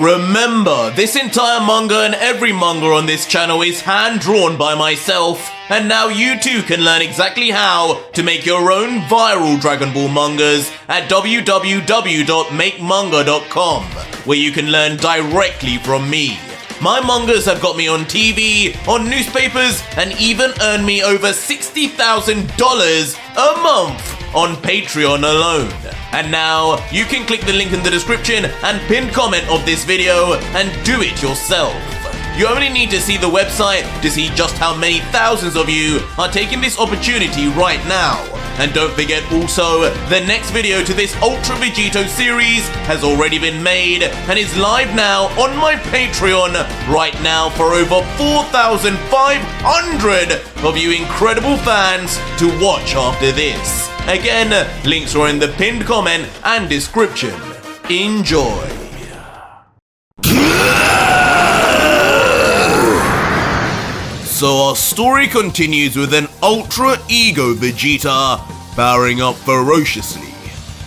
Remember, this entire manga and every manga on this channel is hand-drawn by myself, and now you too can learn exactly how to make your own viral Dragon Ball mangas at www.makemanga.com, where you can learn directly from me. My mangas have got me on TV, on newspapers, and even earned me over $60,000 a month on Patreon alone. And now, you can click the link in the description and pinned comment of this video and do it yourself. You only need to see the website to see just how many thousands of you are taking this opportunity right now. And don't forget also, the next video to this Ultra Vegito series has already been made and is live now on my Patreon right now for over 4,500 of you incredible fans to watch after this. Again, links are in the pinned comment and description. Enjoy. So our story continues with an ultra ego Vegeta powering up ferociously,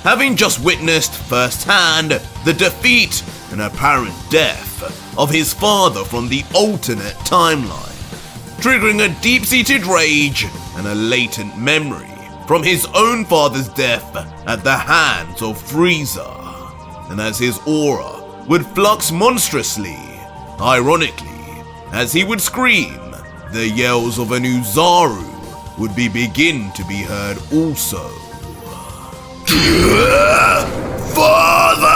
having just witnessed firsthand the defeat and apparent death of his father from the alternate timeline, triggering a deep-seated rage and a latent memory from his own father's death at the hands of Frieza. And as his aura would flux monstrously, ironically, as he would scream, the yells of an Uzaru would begin to be heard also. Father!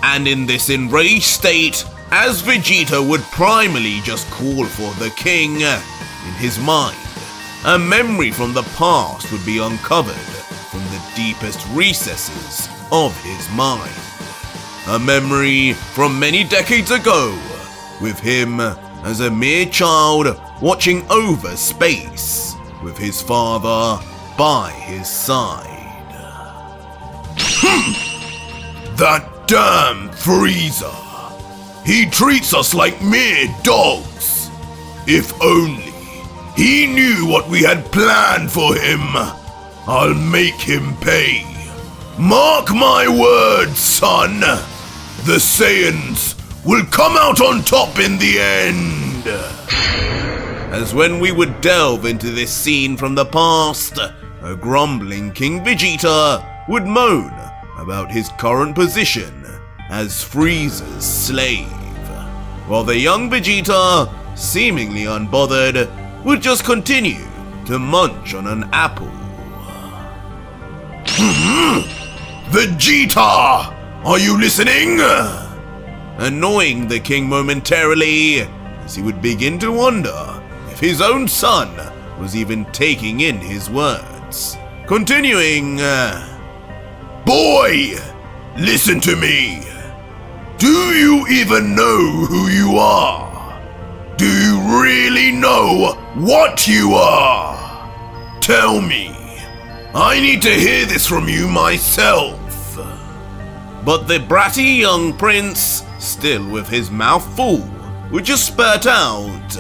And in this enraged state, as Vegeta would primarily just call for the king, in his mind, a memory from the past would be uncovered from the deepest recesses of his mind. A memory from many decades ago, with him as a mere child watching over space, with his father by his side. That damn Frieza! He treats us like mere dogs! If only he knew what we had planned for him, I'll make him pay. Mark my words, son! The Saiyans will come out on top in the end! As when we would delve into this scene from the past, a grumbling King Vegeta would moan about his current position as Frieza's slave, while the young Vegeta, seemingly unbothered, would just continue to munch on an apple. Vegeta! Are you listening? Annoying the king momentarily, as he would begin to wonder if his own son was even taking in his words. Continuing, Boy, listen to me. Do you even know who you are? Do you really know what you are? Tell me. I need to hear this from you myself. But the bratty young prince, still with his mouth full, would just spurt out,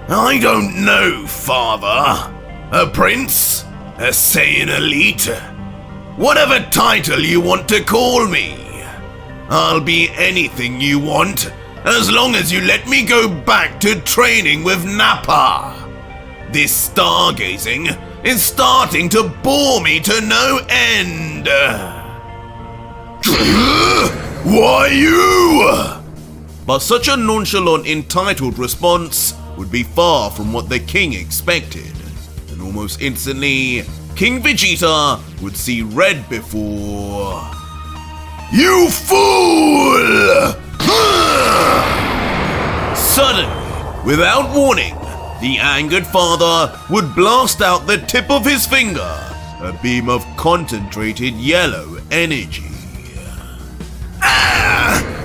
I don't know, father. A prince? A Saiyan elite? Whatever title you want to call me. I'll be anything you want, as long as you let me go back to training with Nappa. This stargazing is starting to bore me to no end. Why you? But such a nonchalant, entitled response would be far from what the king expected, and almost instantly, King Vegeta would see red before... You fool! Suddenly, without warning, the angered father would blast out the tip of his finger, a beam of concentrated yellow energy.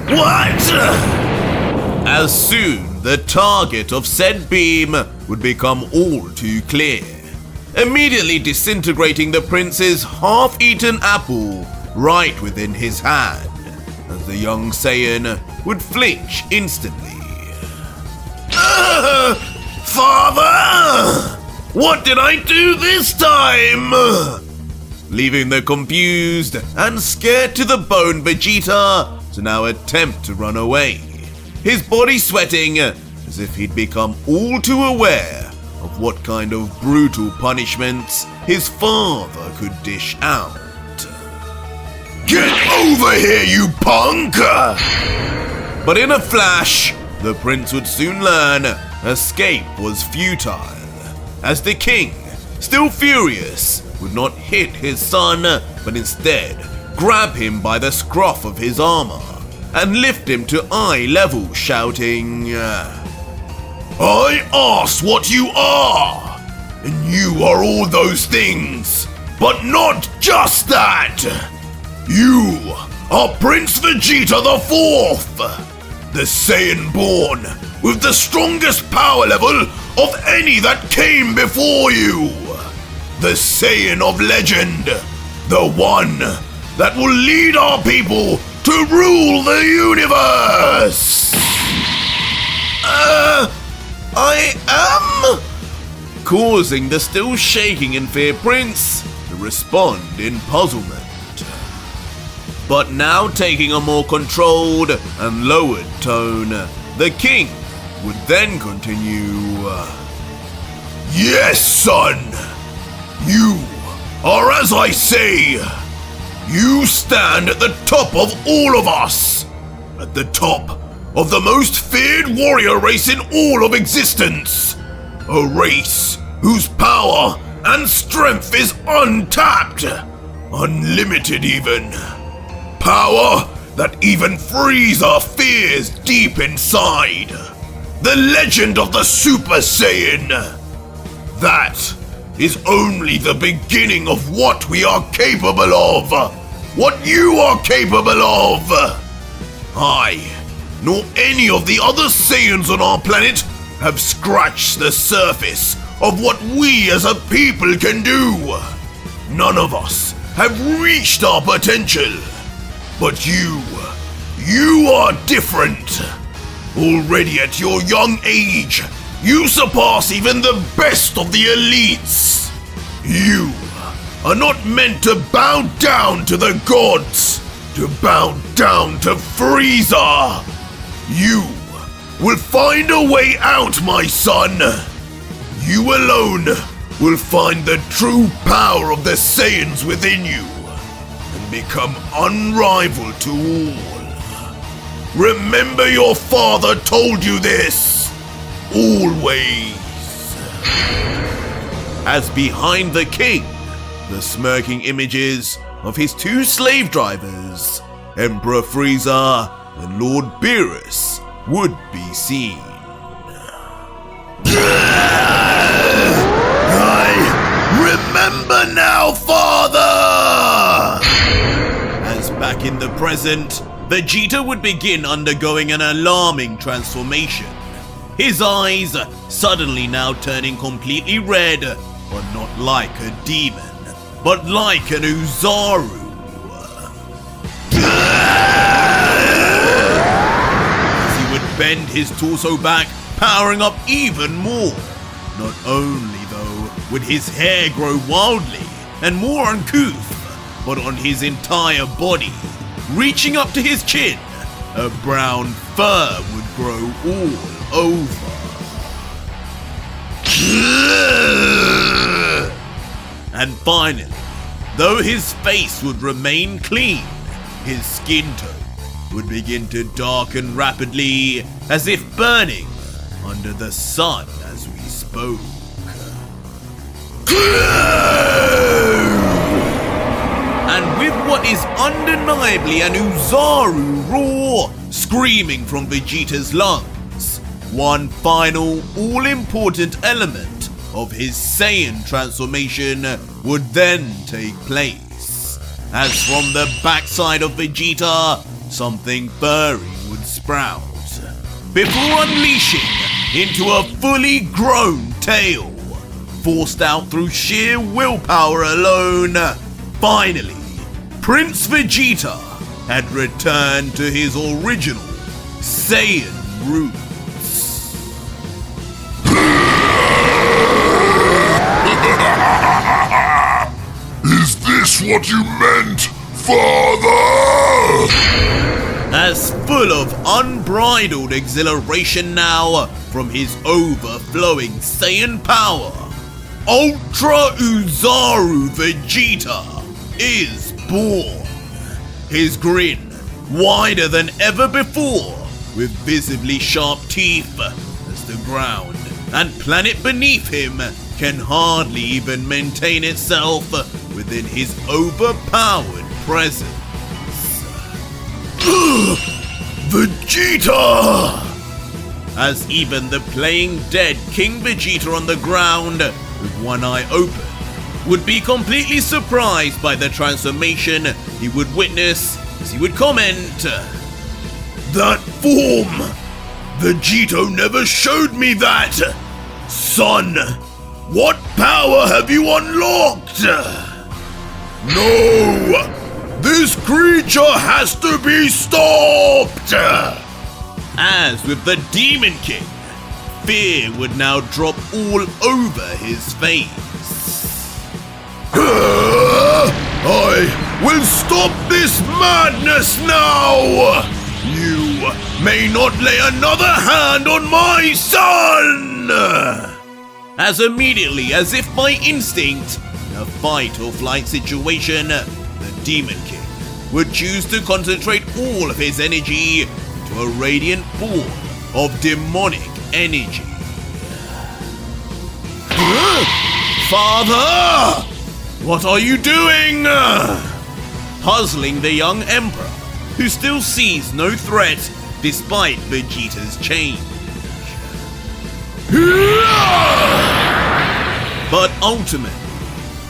What? As soon, the target of said beam would become all too clear, immediately disintegrating the prince's half-eaten apple right within his hand, as the young Saiyan would flinch instantly. Father! What did I do this time? leaving the confused and scared to the bone Vegeta to now attempt to run away, his body sweating as if he'd become all too aware of what kind of brutal punishments his father could dish out. Get over here, you punk! But in a flash, the prince would soon learn escape was futile, as the king, still furious, would not hit his son, but instead grab him by the scruff of his armor and lift him to eye level, shouting, I asked what you are, and you are all those things, but not just that! You are Prince Vegeta the Fourth, the Saiyan born with the strongest power level of any that came before you. The Saiyan of legend, the one that will lead our people to rule the universe. I am? Causing the still shaking in fear prince to respond in puzzlement. But now taking a more controlled and lowered tone, the king would then continue, Yes, son! You are as I say! You stand at the top of all of us! At the top of the most feared warrior race in all of existence! A race whose power and strength is untapped! Unlimited even! Power that even Frieza fears deep inside! The legend of the Super Saiyan! That is only the beginning of what we are capable of! What you are capable of! I, nor any of the other Saiyans on our planet, have scratched the surface of what we as a people can do! None of us have reached our potential! But you are different! Already at your young age, you surpass even the best of the elites! You are not meant to bow down to the gods, to bow down to Frieza! You will find a way out, my son! You alone will find the true power of the Saiyans within you, and become unrivaled to all. Remember your father told you this, always. As behind the king, the smirking images of his two slave drivers, Emperor Frieza and Lord Beerus, would be seen. I remember now, father! As back in the present, Vegeta would begin undergoing an alarming transformation. His eyes suddenly now turning completely red, but not like a demon, but like an Uzaru. As he would bend his torso back, powering up even more. Not only, though, would his hair grow wildly and more uncouth, but on his entire body, reaching up to his chin, a brown fur would grow all over. And finally, though his face would remain clean, his skin tone would begin to darken rapidly, as if burning under the sun as we spoke. And with what is undeniably an Uzaru roar screaming from Vegeta's lungs, one final all-important element of his Saiyan transformation would then take place. As from the backside of Vegeta, something furry would sprout, before unleashing into a fully grown tail, forced out through sheer willpower alone. Finally, Prince Vegeta had returned to his original Saiyan roots. Is this what you meant, Father? As full of unbridled exhilaration now from his overflowing Saiyan power, Ultra Uzaru Vegeta is born. His grin wider than ever before, with visibly sharp teeth, as the ground and planet beneath him can hardly even maintain itself within his overpowered presence. Vegeta! As even the playing dead King Vegeta on the ground, with one eye open, would be completely surprised by the transformation he would witness as he would comment, That form! Vegito never showed me that! Son, what power have you unlocked? No! This creature has to be stopped! As with the Demon King, fear would now drop all over his face. I will stop this madness now! You may not lay another hand on my son! As immediately, as if by instinct, in a fight or flight situation, the Demon King would choose to concentrate all of his energy into a radiant ball of demonic energy. Father! What are you doing? Puzzling the young Emperor, who still sees no threat despite Vegeta's change. But ultimately,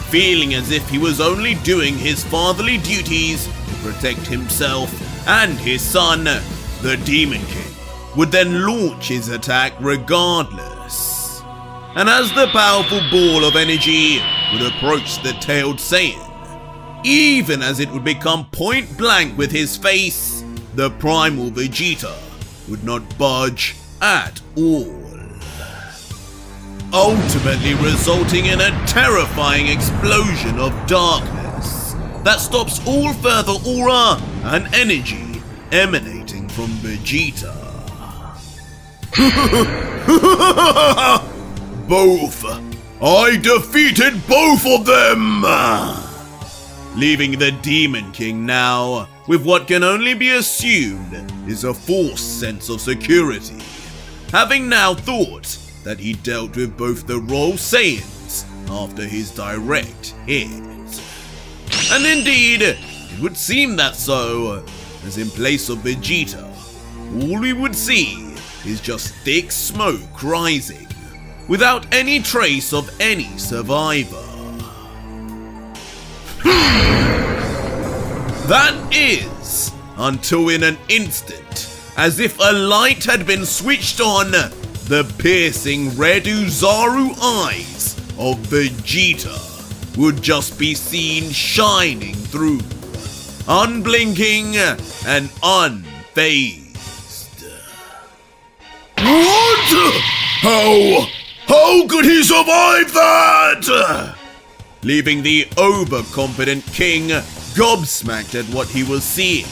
feeling as if he was only doing his fatherly duties to protect himself and his son, the Demon King would then launch his attack regardless. And as the powerful ball of energy would approach the tailed Saiyan, even as it would become point blank with his face, the primal Vegeta would not budge at all, ultimately resulting in a terrifying explosion of darkness that stops all further aura and energy emanating from Vegeta. Both! I defeated both of them! Leaving the Demon King now with what can only be assumed is a false sense of security, having now thought that he dealt with both the Royal Saiyans after his direct hit. And indeed, it would seem that so, as in place of Vegeta, all we would see is just thick smoke rising, without any trace of any survivor. That is, until in an instant, as if a light had been switched on, the piercing red Uzaru eyes of Vegeta would just be seen shining through, unblinking and unfazed. What? How could he survive that? Leaving the overconfident king gobsmacked at what he was seeing.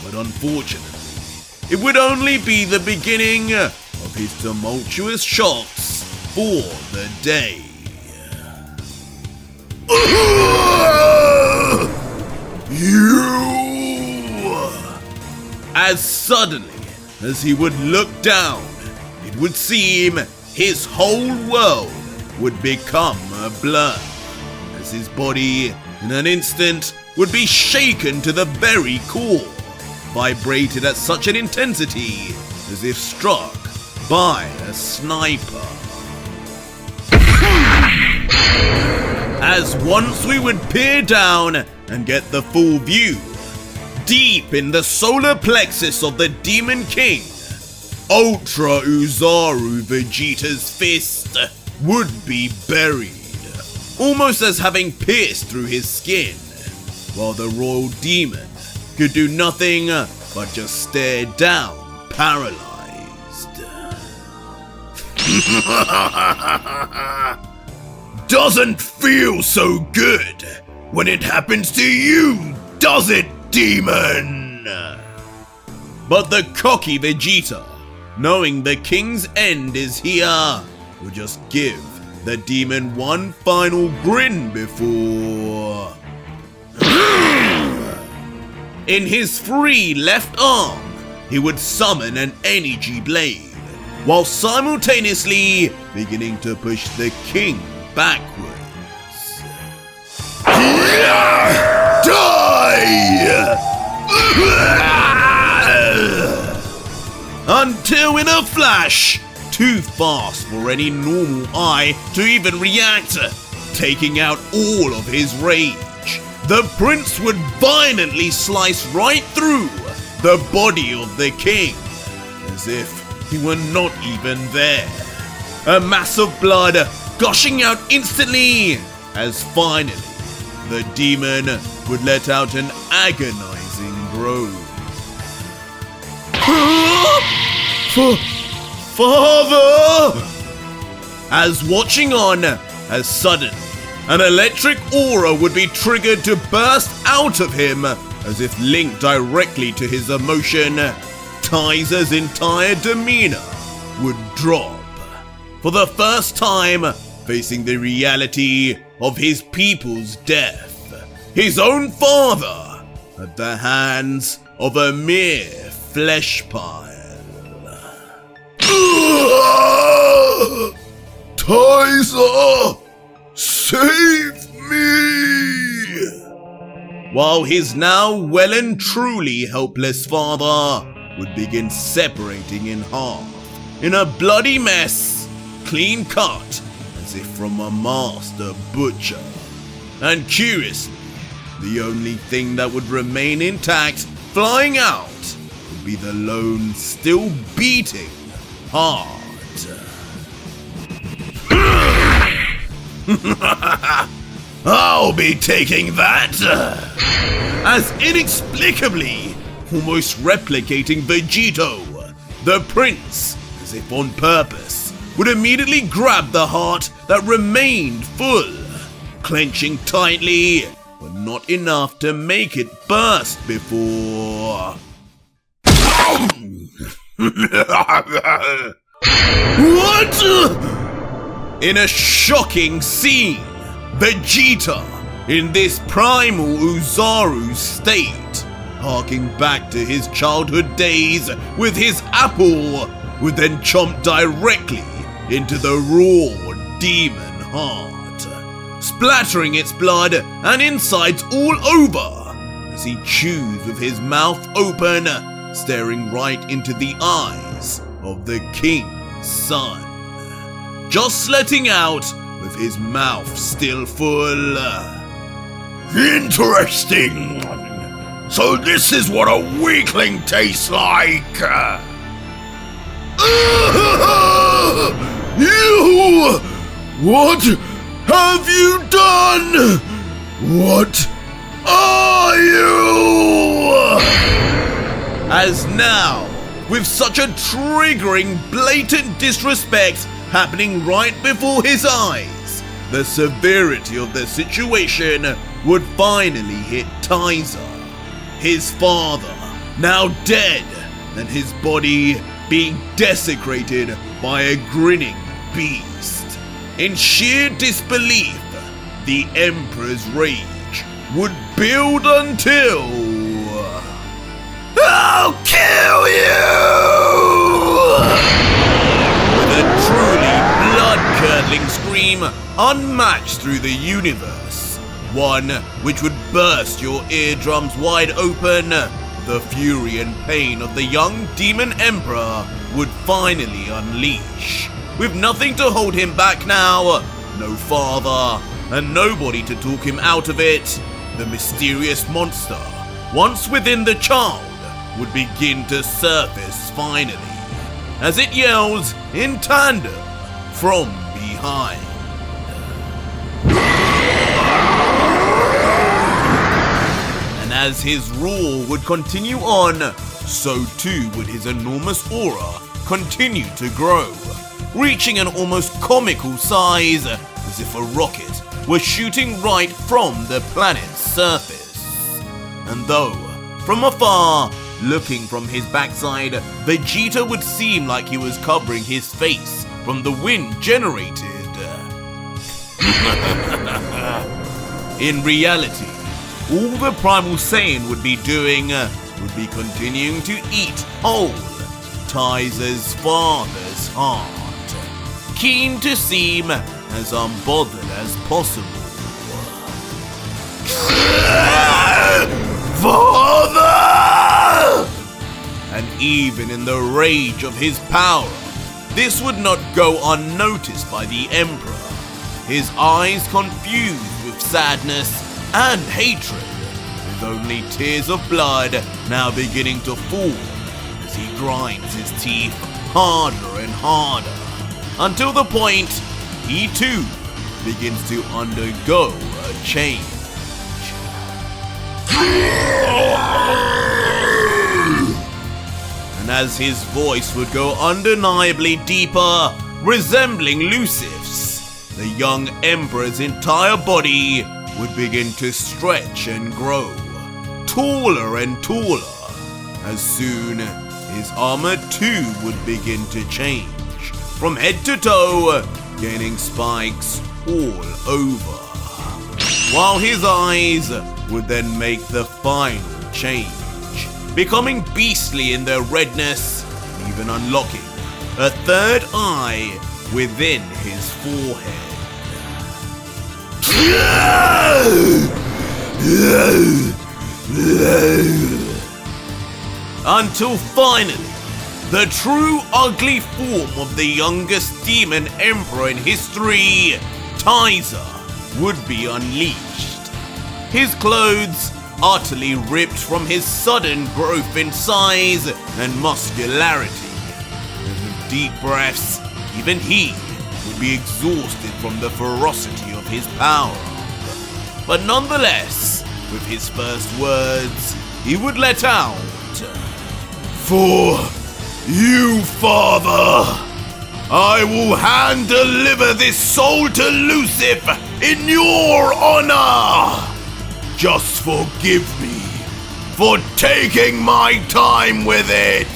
But unfortunately, it would only be the beginning of his tumultuous shocks for the day. You! As suddenly as he would look down, it would seem his whole world would become a blur, as his body in an instant would be shaken to the very core, vibrated at such an intensity as if struck by a sniper. As once we would peer down and get the full view, deep in the solar plexus of the Demon King, Ultra Uzaru Vegeta's fist would be buried, almost as having pierced through his skin, while the Royal Demon could do nothing but just stare down, paralyzed. Doesn't feel so good, when it happens to you, does it, demon? But the cocky Vegeta, knowing the king's end is here, will just give the demon one final grin before... In his free left arm, he would summon an energy blade, while simultaneously beginning to push the king backwards. Until in a flash, too fast for any normal eye to even react, taking out all of his rage, the prince would violently slice right through the body of the king, as if he were not even there. A mass of blood gushing out instantly, as finally the demon would let out an agonizing groan. Father! As watching on, as suddenly an electric aura would be triggered to burst out of him, as if linked directly to his emotion, Taiza's entire demeanor would drop. For the first time, facing the reality of his people's death, his own father, at the hands of a mere flesh pile. Taiza! Save me! While his now well and truly helpless father would begin separating in half, in a bloody mess, clean cut, as if from a master butcher. And curiously, the only thing that would remain intact, flying out, would be the lone still beating heart. I'll be taking that! As inexplicably, almost replicating Vegito, the prince, as if on purpose, would immediately grab the heart that remained full, clenching tightly, but not enough to make it burst before... What? In a shocking scene, Vegeta, in this primal Uzaru state, harking back to his childhood days with his apple, would then chomp directly into the raw demon heart, splattering its blood and insides all over as he chews with his mouth open, staring right into the eyes of the king's son, just letting out with his mouth still full. Interesting. So this is what a weakling tastes like. You! What have you done? What are you? As now, with such a triggering, blatant disrespect happening right before his eyes, the severity of the situation would finally hit Taiza. His father, now dead, and his body being desecrated by a grinning beast. In sheer disbelief, the Emperor's rage would build until... I'll kill you! With a truly blood-curdling scream unmatched through the universe, one which would burst your eardrums wide open, the fury and pain of the young demon emperor would finally unleash. With nothing to hold him back now, no father, and nobody to talk him out of it, the mysterious monster, once within the child, would begin to surface finally, as it yells in tandem from behind. And as his roar would continue on, so too would his enormous aura continue to grow, reaching an almost comical size, as if a rocket were shooting right from the planet's surface. And though, from afar, looking from his backside, Vegeta would seem like he was covering his face from the wind generated. In reality, all the primal Saiyan would be doing would be continuing to eat whole Taiza's father's heart, keen to seem as unbothered as possible. Father! And even in the rage of his power, this would not go unnoticed by the Emperor, his eyes confused with sadness and hatred, with only tears of blood now beginning to fall as he grinds his teeth harder and harder, until the point he too begins to undergo a change. And as his voice would go undeniably deeper, resembling Lucif's, the young Emperor's entire body would begin to stretch and grow, taller and taller, as soon his armor too would begin to change, from head to toe, gaining spikes all over, while his eyes would then make the final change, becoming beastly in their redness, even unlocking a third eye within his forehead. Until finally, the true ugly form of the youngest demon emperor in history, Taiza, would be unleashed. His clothes utterly ripped from his sudden growth in size and muscularity. And with deep breaths, even he would be exhausted from the ferocity of his power. But nonetheless, with his first words, he would let out, "For you, Father, I will hand deliver this soul to Lucif in your honor. Just forgive me for taking my time with it."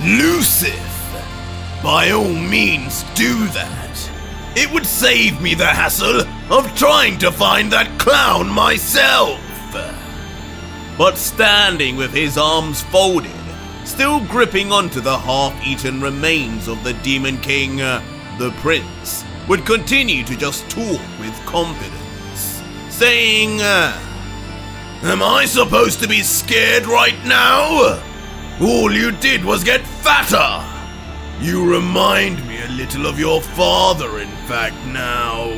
Lucif, by all means do that. It would save me the hassle of trying to find that clown myself. but standing with his arms folded, still gripping onto the half-eaten remains of the Demon King, the Prince would continue to just talk with confidence, saying, "Am I supposed to be scared right now? All you did was get fatter. You remind me a little of your father, in fact, now.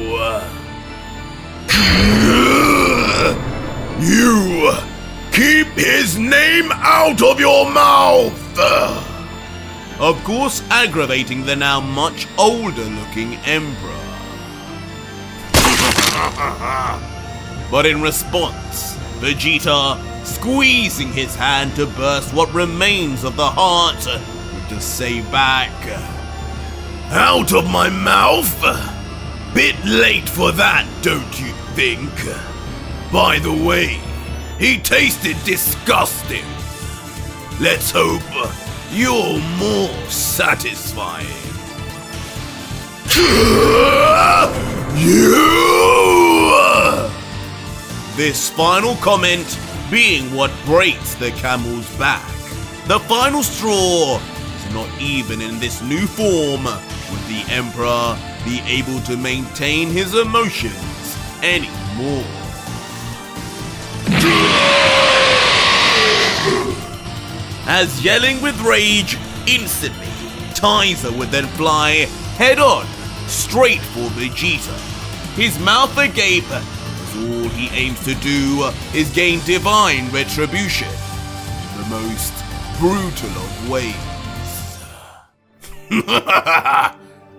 You keep his name out of your mouth!" Of course, aggravating the now much older-looking Emperor. But in response, Vegeta, squeezing his hand to burst what remains of the heart, would just say back, "Out of my mouth? Bit late for that, don't you think? By the way, he tasted disgusting. Let's hope you're more satisfying." You! This final comment being what breaks the camel's back. The final straw is not even in this new form would the Emperor be able to maintain his emotions anymore. As yelling with rage, instantly, Taiza would then fly head-on straight for Vegeta. His mouth agape, as all he aims to do is gain divine retribution in the most brutal of ways.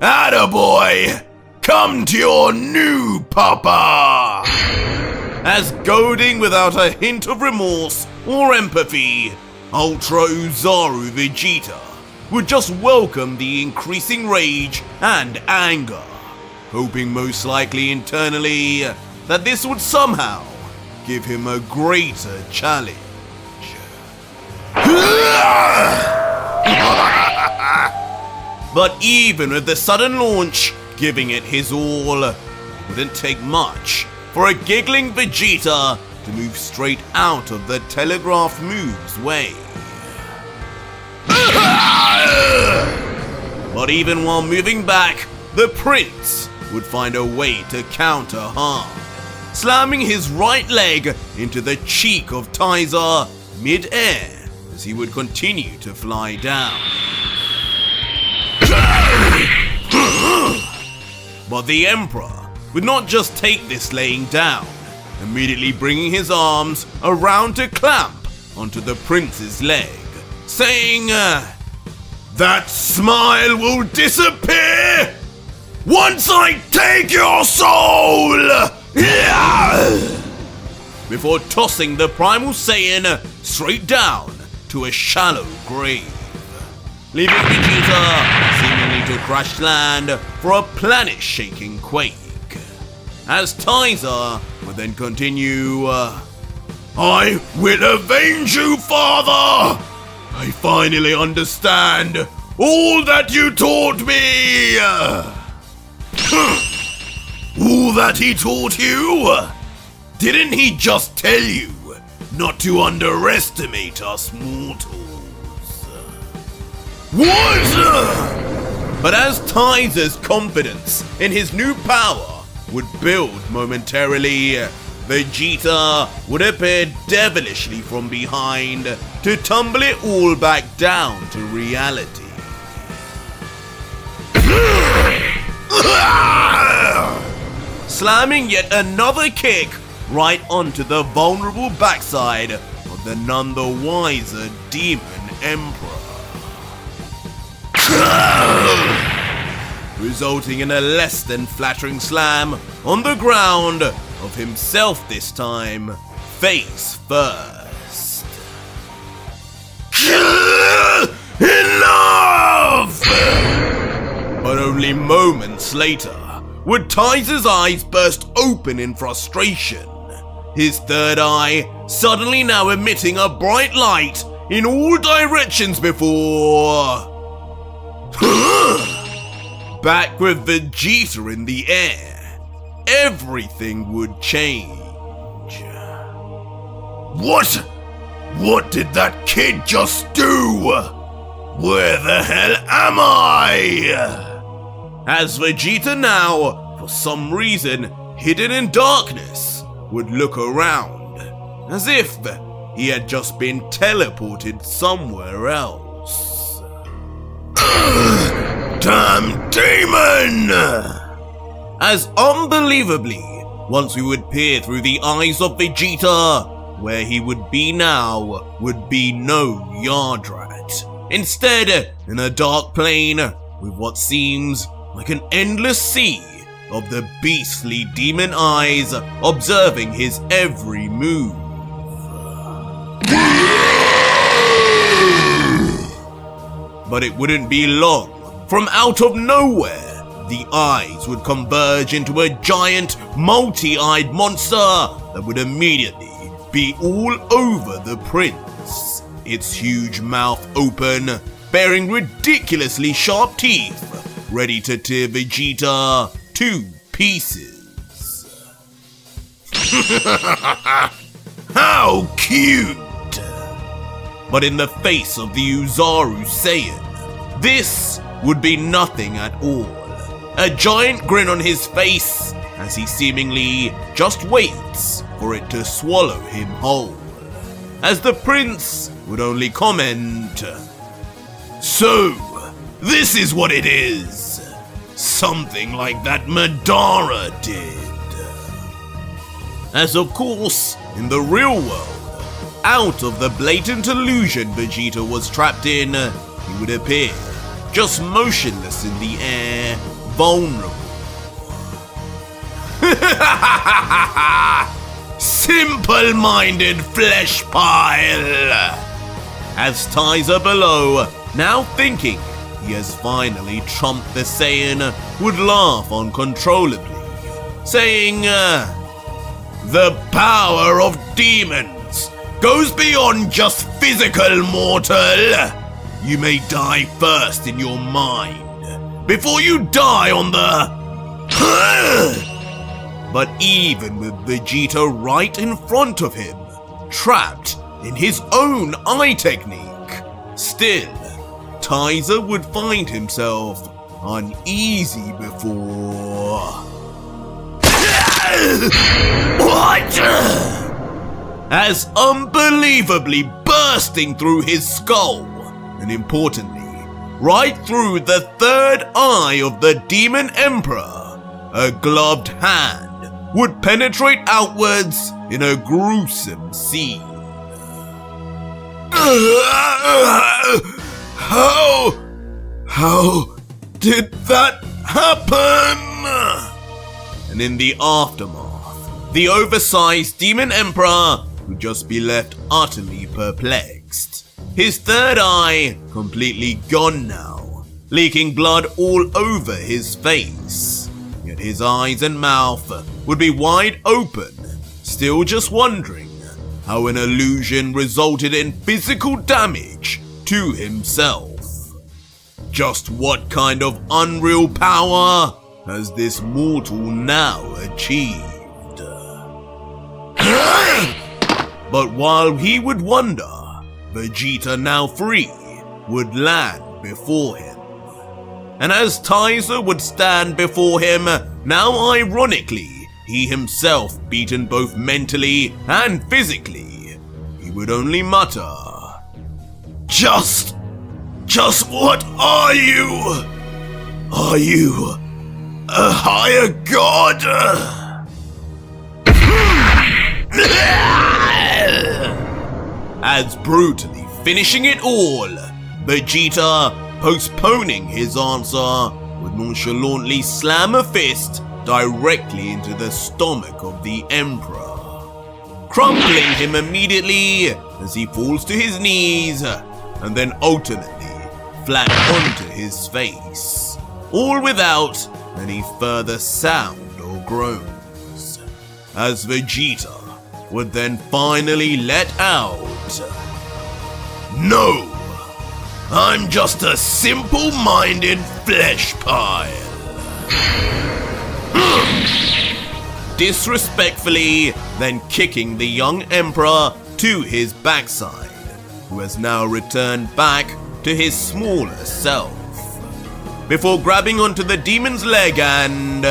Attaboy! Come to your new papa! As goading without a hint of remorse or empathy, Ultra Uzaru Vegeta would just welcome the increasing rage and anger, hoping most likely internally that this would somehow give him a greater challenge. But even with the sudden launch giving it his all, it wouldn't take much for a giggling Vegeta to move straight out of the telegraph move's way. But even while moving back, the prince would find a way to counter harm, slamming his right leg into the cheek of Tizer mid-air as he would continue to fly down. But the Emperor would not just take this laying down, immediately bringing his arms around to clamp onto the prince's leg, saying, "That smile will disappear once I take your soul!" Before tossing the primal Saiyan straight down to a shallow grave, leaving Vegeta seemingly to crash land for a planet-shaking quake. As Tizer would then continue, "I will avenge you, father! I finally understand all that you taught me!" "All that he taught you? Didn't he just tell you not to underestimate us mortals?" "What?" But as Tizer's confidence in his new power would build momentarily, Vegeta would appear devilishly from behind to tumble it all back down to reality. Slamming yet another kick right onto the vulnerable backside of the none the wiser Demon Emperor, resulting in a less than flattering slam on the ground of himself this time, face first. Enough! But only moments later would Tizer's eyes burst open in frustration, his third eye suddenly now emitting a bright light in all directions before... Back with Vegeta in the air, everything would change. What did that kid just do? Where the hell am I? As Vegeta now, for some reason hidden in darkness, would look around, as if he had just been teleported somewhere else. Damn demon! As unbelievably, once we would peer through the eyes of Vegeta, where he would be now would be no Yardrat. Instead, in a dark plane with what seems like an endless sea of the beastly demon eyes observing his every move. But it wouldn't be long. From out of nowhere, the eyes would converge into a giant, multi-eyed monster that would immediately be all over the prince, its huge mouth open, bearing ridiculously sharp teeth, ready to tear Vegeta to pieces. How cute! But in the face of the Uzaru Saiyan, this would be nothing at all. A giant grin on his face as he seemingly just waits for it to swallow him whole. As the prince would only comment, "So, this is what it is. Something like that Madara did." As of course, in the real world, out of the blatant illusion Vegeta was trapped in, he would appear just motionless in the air, vulnerable. Simple-minded flesh pile! As Tizer below now thinking he has finally trumped the Saiyan, would laugh uncontrollably, saying, The power of demons goes beyond just physical, mortal. You may die first in your mind, before you die on the... But even with Vegeta right in front of him, trapped in his own eye technique, still, Tizer would find himself uneasy before... What? As unbelievably bursting through his skull, and importantly, right through the third eye of the Demon Emperor, a gloved hand would penetrate outwards in a gruesome scene. How did that happen? And in the aftermath, the oversized Demon Emperor would just be left utterly perplexed. His third eye completely gone now, leaking blood all over his face. Yet his eyes and mouth would be wide open, still just wondering how an illusion resulted in physical damage to himself. Just what kind of unreal power has this mortal now achieved? But while he would wonder, Vegeta, now free, would land before him. And as Tizer would stand before him, now ironically, he himself beaten both mentally and physically, he would only mutter, Just what are you? Are you a higher god? As brutally finishing it all, Vegeta, postponing his answer, would nonchalantly slam a fist directly into the stomach of the Emperor, crumpling him immediately as he falls to his knees, and then alternately flat onto his face, all without any further sound or groans, as Vegeta would then finally let out, No! I'm just a simple-minded flesh pile. disrespectfully then kicking the young Emperor to his backside, who has now returned back to his smaller self, before grabbing onto the demon's leg and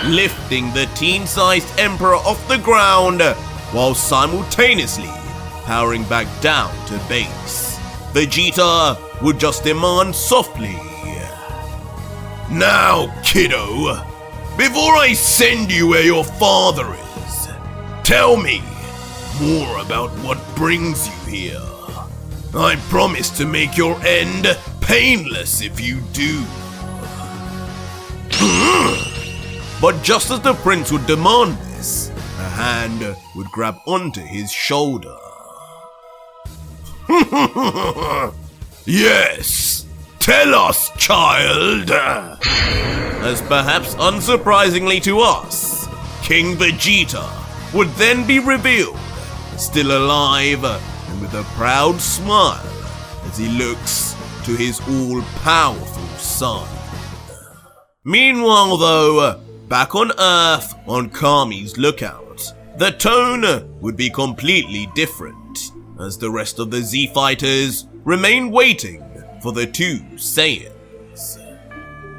lifting the teen-sized Emperor off the ground while simultaneously powering back down to base. Vegeta would just demand softly, Now, kiddo, before I send you where your father is, tell me more about what brings you here. I promise to make your end painless if you do. but just as the prince would demand this, a hand would grab onto his shoulder. Yes, tell us, child. As perhaps unsurprisingly to us, King Vegeta would then be revealed, still alive and with a proud smile as he looks to his all-powerful son. Meanwhile though, back on Earth on Kami's lookout, the tone would be completely different, as the rest of the Z-Fighters remain waiting for the two Saiyans.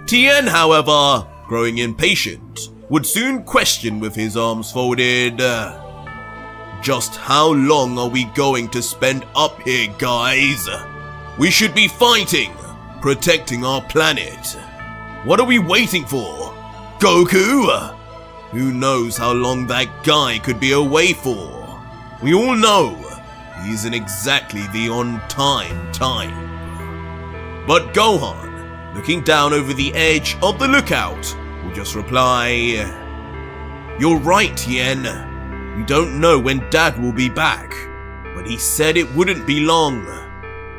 Tien, however, growing impatient, would soon question with his arms folded, Just how long are we going to spend up here, guys? We should be fighting, protecting our planet. What are we waiting for? Goku? Who knows how long that guy could be away for? We all know he isn't exactly the on-time type. But Gohan, looking down over the edge of the lookout, will just reply, You're right, Tien. We don't know when Dad will be back, but he said it wouldn't be long.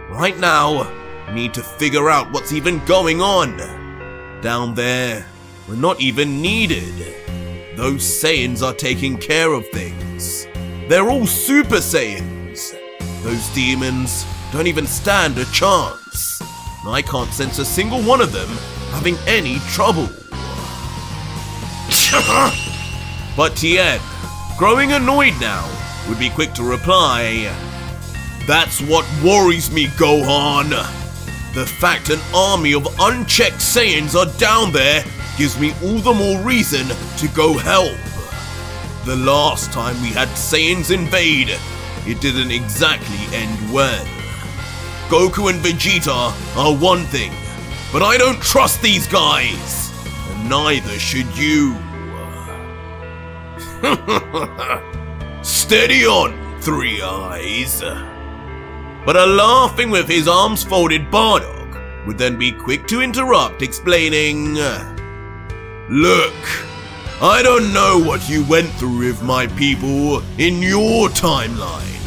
Right now, we need to figure out what's even going on. Down there, we're not even needed. Those Saiyans are taking care of things. They're all Super Saiyans. Those demons don't even stand a chance. I can't sense a single one of them having any trouble. But Tien, growing annoyed now, would be quick to reply, "That's what worries me, Gohan. The fact an army of unchecked Saiyans are down there gives me all the more reason to go help. The last time we had Saiyans invade, it didn't exactly end well. Goku and Vegeta are one thing, but I don't trust these guys, and neither should you." Steady on, Three Eyes. But a laughing with his arms folded Bardock would then be quick to interrupt, explaining, "Look, I don't know what you went through with my people in your timeline,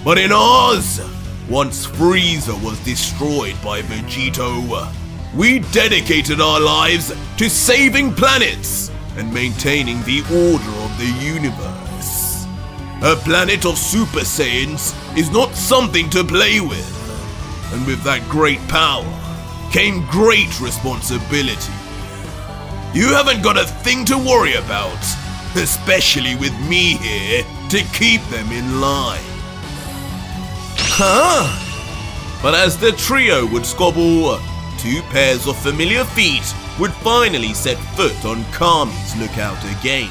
but in ours, once Frieza was destroyed by Vegito, we dedicated our lives to saving planets and maintaining the order of the universe. A planet of Super Saiyans is not something to play with, and with that great power came great responsibility. You haven't got a thing to worry about, especially with me here to keep them in line." "Huh?" But as the trio would squabble, two pairs of familiar feet would finally set foot on Kami's lookout again.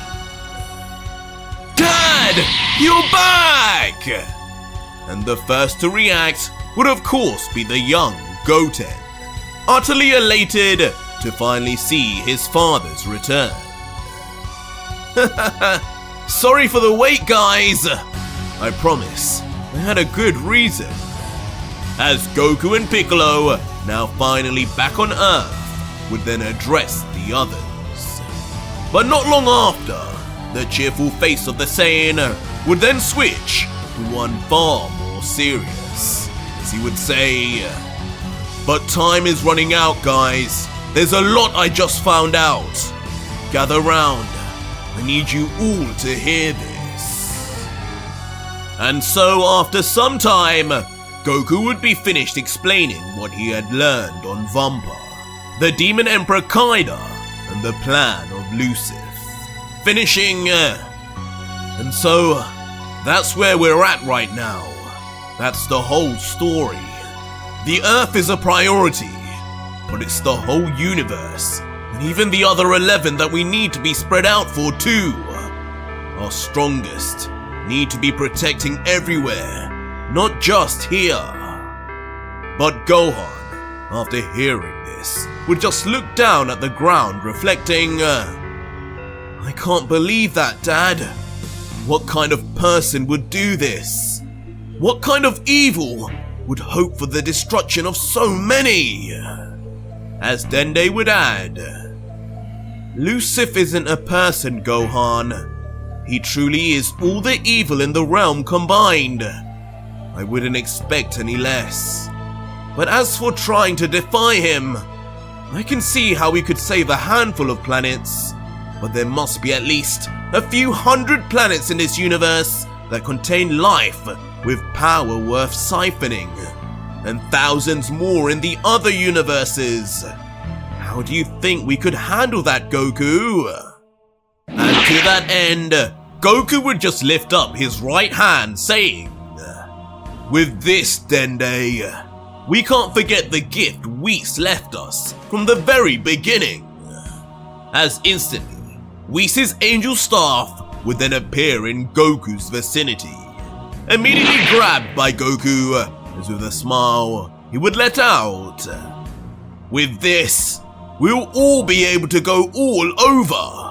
"Dad, you're back!" And the first to react would of course be the young Goten, utterly elated to finally see his father's return. "Sorry for the wait, guys. I promise I had a good reason." As Goku and Piccolo, now finally back on Earth, would then address the others. But not long after, the cheerful face of the Saiyan would then switch to one far more serious, as he would say, "But time is running out, guys. There's a lot I just found out. Gather round. I need you all to hear this." And so after some time, Goku would be finished explaining what he had learned on Vampa, the Demon Emperor Kaida, and the plan of Lucif. Finishing, and so that's where we're at right now. That's the whole story. The Earth is a priority, but it's the whole universe, and even the other 11 that we need to be spread out for too. Our strongest need to be protecting everywhere, not just here. But Gohan, after hearing this, would just look down at the ground, reflecting, "I can't believe that, Dad. What kind of person would do this? What kind of evil would hope for the destruction of so many?" As Dende would add, "Lucif isn't a person, Gohan. He truly is all the evil in the realm combined. I wouldn't expect any less. But as for trying to defy him, I can see how we could save a handful of planets, but there must be at least a few hundred planets in this universe that contain life with power worth siphoning, and thousands more in the other universes. How do you think we could handle that, Goku?" And to that end, Goku would just lift up his right hand, saying, "With this, Dende, we can't forget the gift Whis left us from the very beginning." As instantly, Whis' angel staff would then appear in Goku's vicinity, immediately grabbed by Goku, as with a smile, he would let out, "With this, we'll all be able to go all over.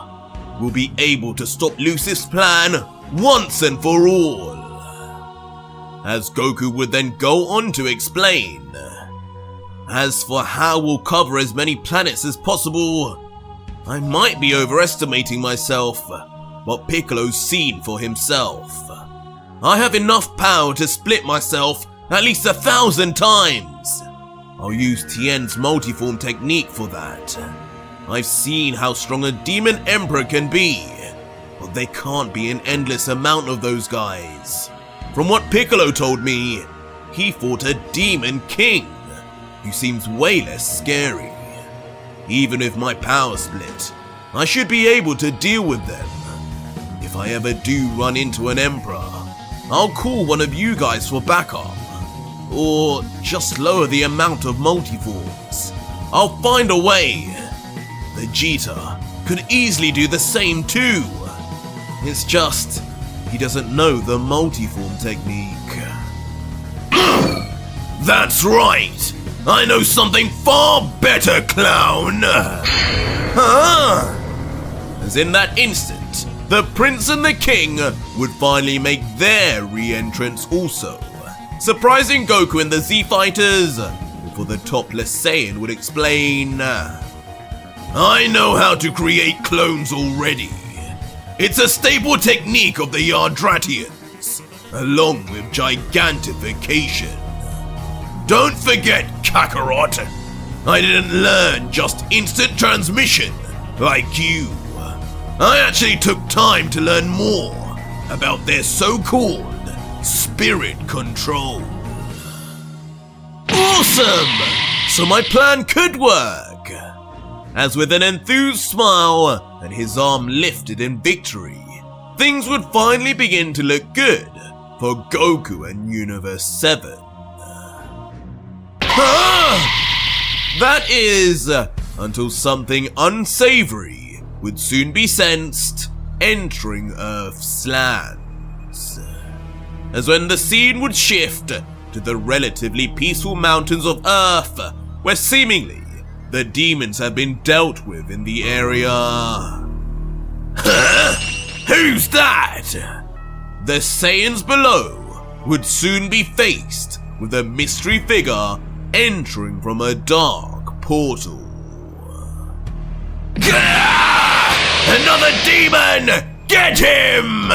We'll be able to stop Lucif's plan once and for all." As Goku would then go on to explain, "As for how we'll cover as many planets as possible, I might be overestimating myself, but Piccolo's seen for himself. I have enough power to split myself at least 1,000 times. I'll use Tien's multiform technique for that. I've seen how strong a demon emperor can be, but there can't be an endless amount of those guys. From what Piccolo told me, he fought a demon king who seems way less scary. Even with my power split, I should be able to deal with them. If I ever do run into an emperor, I'll call one of you guys for backup. Or just lower the amount of multiforms. I'll find a way. Vegeta could easily do the same too. It's just, he doesn't know the multiform technique. That's right! I know something far better, clown! Huh? As in that instant, the prince and the king would finally make their re-entrance also, surprising Goku and the Z-Fighters before the topless Saiyan would explain. I know how to create clones already. It's a staple technique of the Yardratians, along with gigantification. Don't forget, Kakarot, I didn't learn just instant transmission like you. I actually took time to learn more about their so-called spirit control. Awesome! So my plan could work. As with an enthused smile and his arm lifted in victory, things would finally begin to look good for Goku and Universe 7. That is, until something unsavory would soon be sensed entering Earth's lands. As when the scene would shift to the relatively peaceful mountains of Earth, where seemingly the demons have been dealt with in the area. Huh? Who's that? The Saiyans below would soon be faced with a mystery figure entering from a dark portal. Another demon! Get him!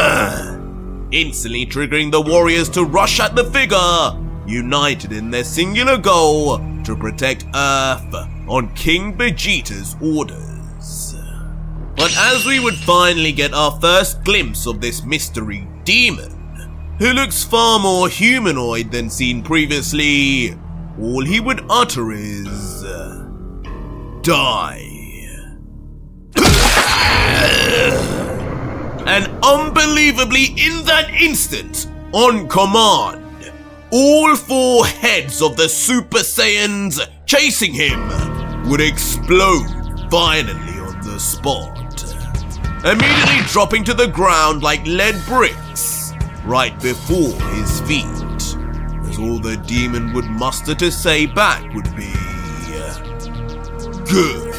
Instantly triggering the warriors to rush at the figure, united in their singular goal to protect Earth on King Vegeta's orders. But as we would finally get our first glimpse of this mystery demon, who looks far more humanoid than seen previously, all he would utter is, die. And unbelievably in that instant, on command, all 4 heads of the Super Saiyans chasing him would explode violently on the spot, immediately dropping to the ground like lead bricks right before his feet, as all the demon would muster to say back would be, good.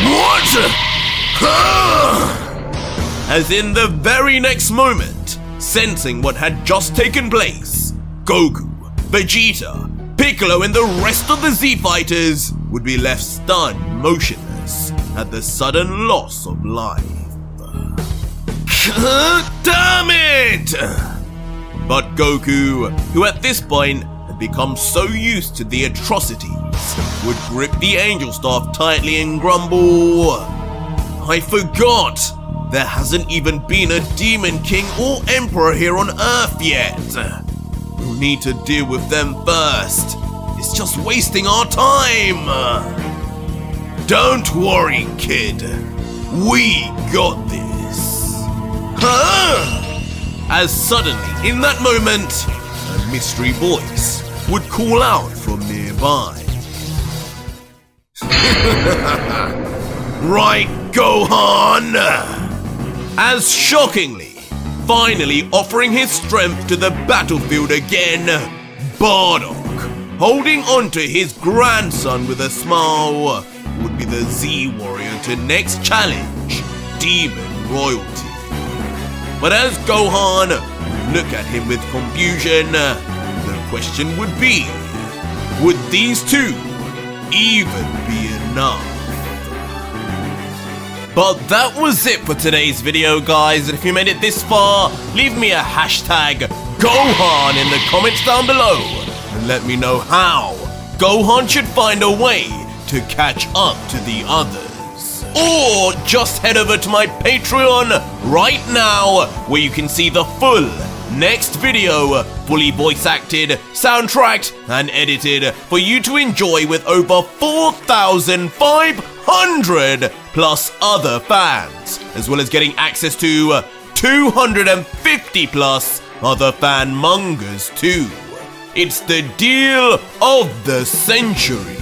What? As in the very next moment, sensing what had just taken place, Goku, Vegeta, Piccolo and the rest of the Z-Fighters would be left stunned motionless at the sudden loss of life. Damn it! But Goku, who at this point had become so used to the atrocities, would grip the Angel Staff tightly and grumble, I forgot! There hasn't even been a Demon King or Emperor here on Earth yet. We'll need to deal with them first. It's just wasting our time. Don't worry, kid. We got this. As suddenly, in that moment, a mystery voice would call out from nearby. Right, Gohan! As shockingly, finally offering his strength to the battlefield again, Bardock, holding on to his grandson with a smile, would be the Z-Warrior to next challenge, Demon Royalty. But as Gohan would look at him with confusion, the question would be, would these two even be enough? But that was it for today's video, guys. And if you made it this far, leave me a hashtag Gohan in the comments down below and let me know how Gohan should find a way to catch up to the others. Or just head over to my Patreon right now, where you can see the full next video, fully voice acted, soundtracked, and edited for you to enjoy with over 4,500 plus other fans, as well as getting access to 250 plus other fan mangas too. It's the deal of the century.